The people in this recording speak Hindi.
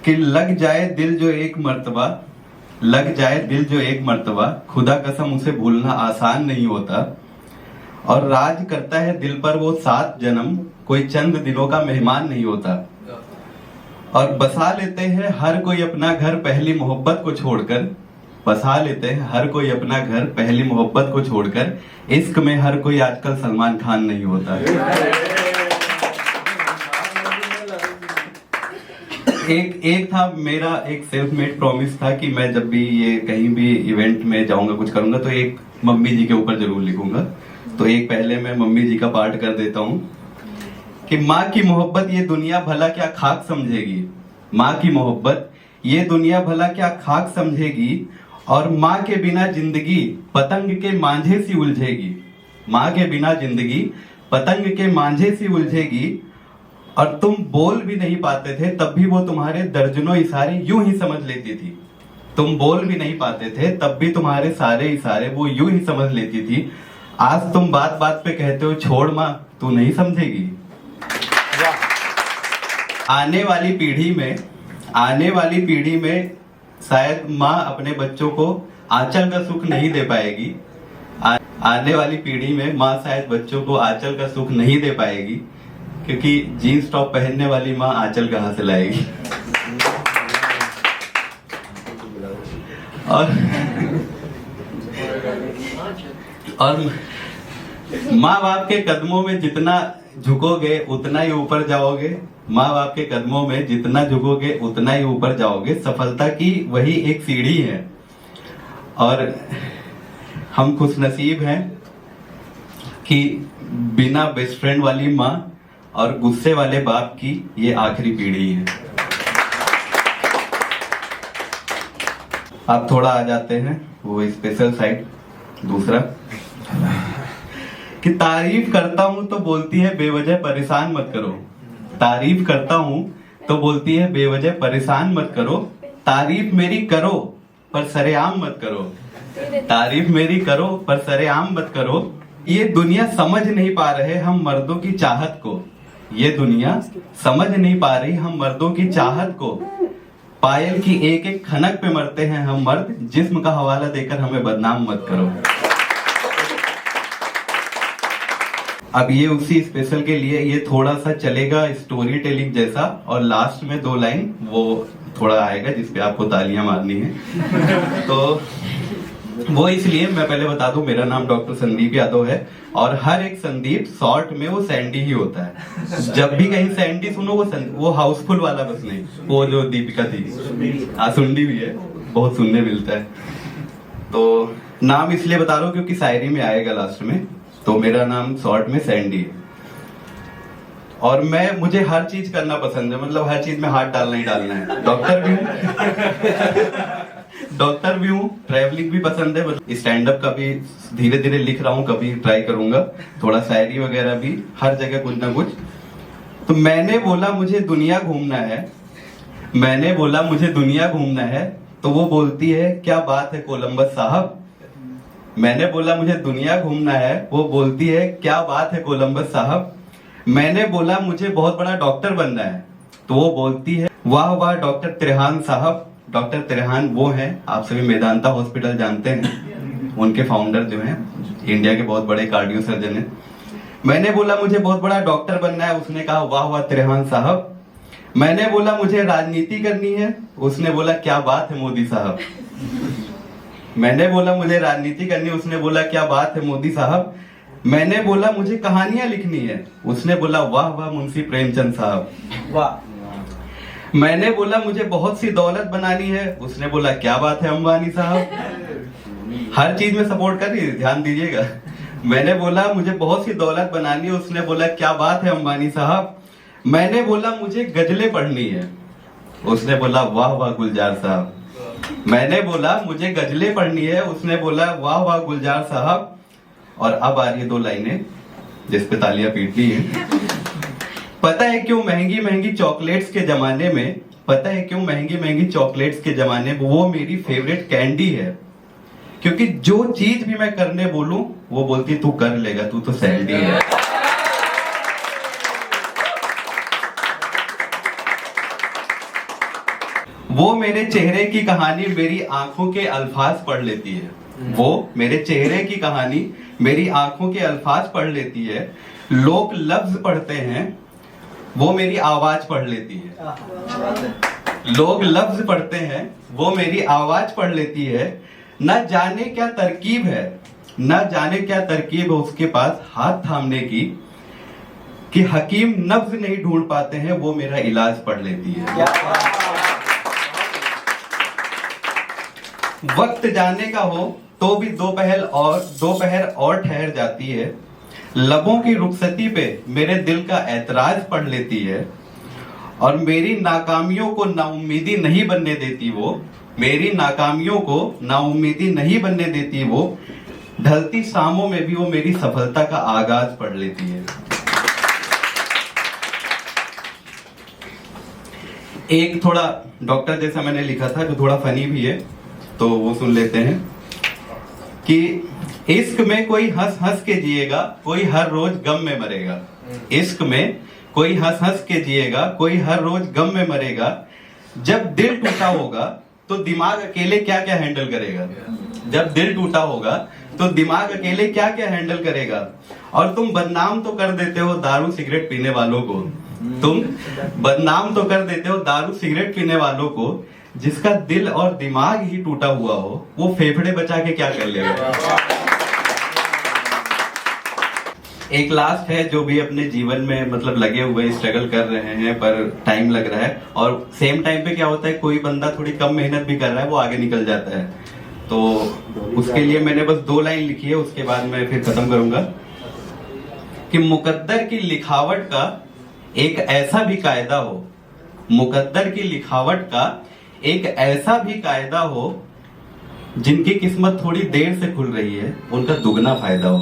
कि लग जाए दिल जो एक मर्तबा, लग जाए दिल जो एक मर्तबा, खुदा कसम उसे भूलना आसान नहीं होता। और राज करता है दिल पर वो 7 जन्म, कोई चंद दिनों का मेहमान नहीं होता। और बसा लेते हैं हर कोई अपना घर पहली मोहब्बत को छोड़कर, बसा लेते हैं हर कोई अपना घर पहली मोहब्बत को छोड़कर। इश्क में हर कोई आजकल सलमान खान नहीं होता। एक था मेरा एक सेल्फ मेड प्रॉमिस था कि मैं जब भी ये कहीं भी इवेंट में जाऊंगा, कुछ करूंगा, तो एक मम्मी जी के ऊपर जरूर लिखूंगा। तो एक पहले मैं मम्मी जी का पार्ट कर देता हूँ कि माँ की मोहब्बत ये दुनिया भला क्या खाक समझेगी, माँ की मोहब्बत ये दुनिया भला क्या खाक समझेगी। और माँ के बिना जिंदगी पतंग के मांझे सी उलझेगी, माँ के बिना जिंदगी पतंग के मांझे सी उलझेगी। और तुम बोल भी नहीं पाते थे तब भी वो तुम्हारे दर्जनों इशारे यूं ही समझ लेती थी। तुम बोल भी नहीं पाते थे तब भी तुम्हारे सारे इशारे वो यूं ही समझ लेती थी। आज तुम बात बात पे कहते हो छोड़ माँ तू नहीं समझेगी। आने वाली पीढ़ी में शायद माँ अपने बच्चों को आंचल का सुख नहीं दे पाएगी। आने वाली पीढ़ी में माँ शायद बच्चों को आंचल का सुख नहीं दे पाएगी, क्योंकि जीन्स टॉप पहनने वाली माँ आंचल कहाँ से लाएगी। और माँ बाप के कदमों में जितना झुकोगे उतना ही ऊपर जाओगे, माँ बाप के कदमों में जितना झुकोगे उतना ही ऊपर जाओगे। सफलता की वही एक सीढ़ी है। और हम खुशनसीब हैं कि बिना बेस्ट फ्रेंड वाली माँ और गुस्से वाले बाप की ये आखिरी पीढ़ी है। आप थोड़ा आ जाते हैं वो स्पेशल साइड दूसरा कि तारीफ करता हूं तो बोलती है बेवजह परेशान मत करो, तारीफ करता हूं तो बोलती है बेवजह परेशान मत करो। तारीफ मेरी करो पर सरेआम मत करो, तारीफ मेरी करो पर सरेआम मत करो। ये दुनिया समझ नहीं पा रहे हम मर्दों की चाहत को, ये दुनिया समझ नहीं पा रही हम मर्दों की चाहत को। पायल की एक एक खनक पे मरते हैं हम मर्द, जिस्म का हवाला देकर हमें बदनाम मत करो। अब ये उसी स्पेशल के लिए ये थोड़ा सा चलेगा स्टोरी टेलिंग जैसा, और लास्ट में 2 लाइन वो थोड़ा आएगा जिसपे आपको तालियां मारनी है। तो वो इसलिए मैं पहले बता दूं, मेरा नाम डॉक्टर संदीप यादव है और हर एक संदीप शॉर्ट में वो सैंडी ही होता है। जब भी कहीं सैंडी सुनो वो हाउसफुल वाला बस नहीं, वो जो दीपिका थी सुंडी भी है, बहुत सुनने मिलता है। तो नाम इसलिए बता रहा हूँ क्योंकि शायरी में आएगा लास्ट में। तो मेरा नाम शॉर्ट में सैंडी है और मुझे हर चीज करना पसंद है, मतलब हर चीज में हाथ डालना ही डालना है। डॉक्टर भी हूँ, ट्रैवलिंग भी पसंद है, मतलब स्टैंड अप का भी धीरे धीरे लिख रहा हूँ, कभी ट्राई करूंगा, थोड़ा शायरी वगैरह भी, हर जगह कुछ ना कुछ। तो मैंने बोला मुझे दुनिया घूमना है, मैंने बोला मुझे दुनिया घूमना है, तो वो बोलती है क्या बात है कोलंबस साहब। मैंने बोला मुझे दुनिया घूमना है, वो बोलती है क्या बात है कोलंबस साहब। मैंने बोला मुझे बहुत बड़ा डॉक्टर बनना है, तो वो बोलती है वाह वाह डॉक्टर त्रेहान साहब। डॉक्टर त्रेहान वो हैं, आप सभी मेदांता हॉस्पिटल जानते हैं, उनके फाउंडर जो हैं, इंडिया के बहुत बड़े कार्डियो सर्जन हैं। मैंने बोला मुझे बहुत बड़ा डॉक्टर बनना है, उसने कहा वाह वाह त्रेहान साहब। मैंने बोला मुझे राजनीति करनी है, उसने बोला क्या बात है मोदी साहब। मैंने बोला मुझे राजनीति करनी है, उसने बोला क्या बात है मोदी साहब। मैंने बोला मुझे कहानियां लिखनी है, उसने बोला वाह वाह मुंशी प्रेमचंद साहब। वाह। मैंने बोला मुझे बहुत सी दौलत बनानी है, उसने बोला क्या बात है अंबानी साहब। हर चीज में सपोर्ट करिए, ध्यान दीजिएगा। मैंने बोला मुझे बहुत सी दौलत बनानी है, उसने बोला क्या बात है अंबानी साहब। मैंने बोला मुझे गजलें पढ़नी है, उसने बोला वाह वाह गुलजार साहब। मैंने बोला मुझे गजलें पढ़नी है, उसने बोला वाह वाह गुलजार साहब। और अब आ रही है 2 लाइनें जिस पे तालियां पीटनी है। पता है क्यों महंगी महंगी चॉकलेट्स के जमाने में, पता है क्यों महंगी महंगी चॉकलेट्स के जमाने में वो मेरी फेवरेट कैंडी है, क्योंकि जो चीज भी मैं करने बोलूं वो बोलती तू कर लेगा, तू तो सैंडी है। वो मेरे चेहरे की कहानी मेरी आंखों के अल्फाज पढ़ लेती है। वो मेरे चेहरे की कहानी मेरी आंखों के अल्फाज पढ़ लेती है। लोग लफ्ज पढ़ते हैं, वो मेरी आवाज पढ़ लेती है। लोग लफ्ज पढ़ते हैं, वो मेरी आवाज पढ़ लेती है। न जाने क्या तरकीब है, न जाने क्या तरकीब है उसके पास हाथ थामने की, कि हकीम नब्ज नहीं ढूंढ पाते हैं, वो मेरा इलाज पढ़ लेती है। वक्त जाने का हो तो भी दोपहर और ठहर जाती है। लबों की रुखसती पे मेरे दिल का ऐतराज पढ़ लेती है। और मेरी नाकामियों को नाउम्मीदी नहीं बनने देती वो, मेरी नाकामियों को नाउम्मीदी नहीं बनने देती वो। ढलती शामों में भी वो मेरी सफलता का आगाज पढ़ लेती है। एक थोड़ा डॉक्टर जैसा मैंने लिखा था, जो थोड़ा फनी भी है, तो वो सुन लेते हैं कि इश्क में कोई हंस हंस के जिएगा, कोई हर रोज गम में मरेगा। इश्क में कोई हंस हंस के जिएगा, कोई हर रोज गम में मरेगा। जब दिल टूटा होगा तो दिमाग अकेले क्या क्या हैंडल करेगा। जब दिल टूटा होगा तो दिमाग अकेले क्या क्या हैंडल करेगा। और तुम बदनाम तो कर देते हो दारू सिगरेट पीने वालों को, तुम बदनाम तो कर देते हो दारू सिगरेट पीने वालों को। जिसका दिल और दिमाग ही टूटा हुआ हो, वो फेफड़े बचा के क्या कर लेगा। एक लास्ट है, जो भी अपने जीवन में मतलब लगे हुए स्ट्रगल कर रहे हैं पर टाइम लग रहा है, और सेम टाइम पे क्या होता है, कोई बंदा थोड़ी कम मेहनत भी कर रहा है, वो आगे निकल जाता है। तो उसके लिए मैंने बस 2 लाइन लिखी है, उसके बाद मैं फिर खत्म करूंगा कि मुकद्दर की लिखावट का एक ऐसा भी कायदा हो, मुकद्दर की लिखावट का एक ऐसा भी कायदा हो, जिनकी किस्मत थोड़ी देर से खुल रही है, उनका दुगना फायदा हो।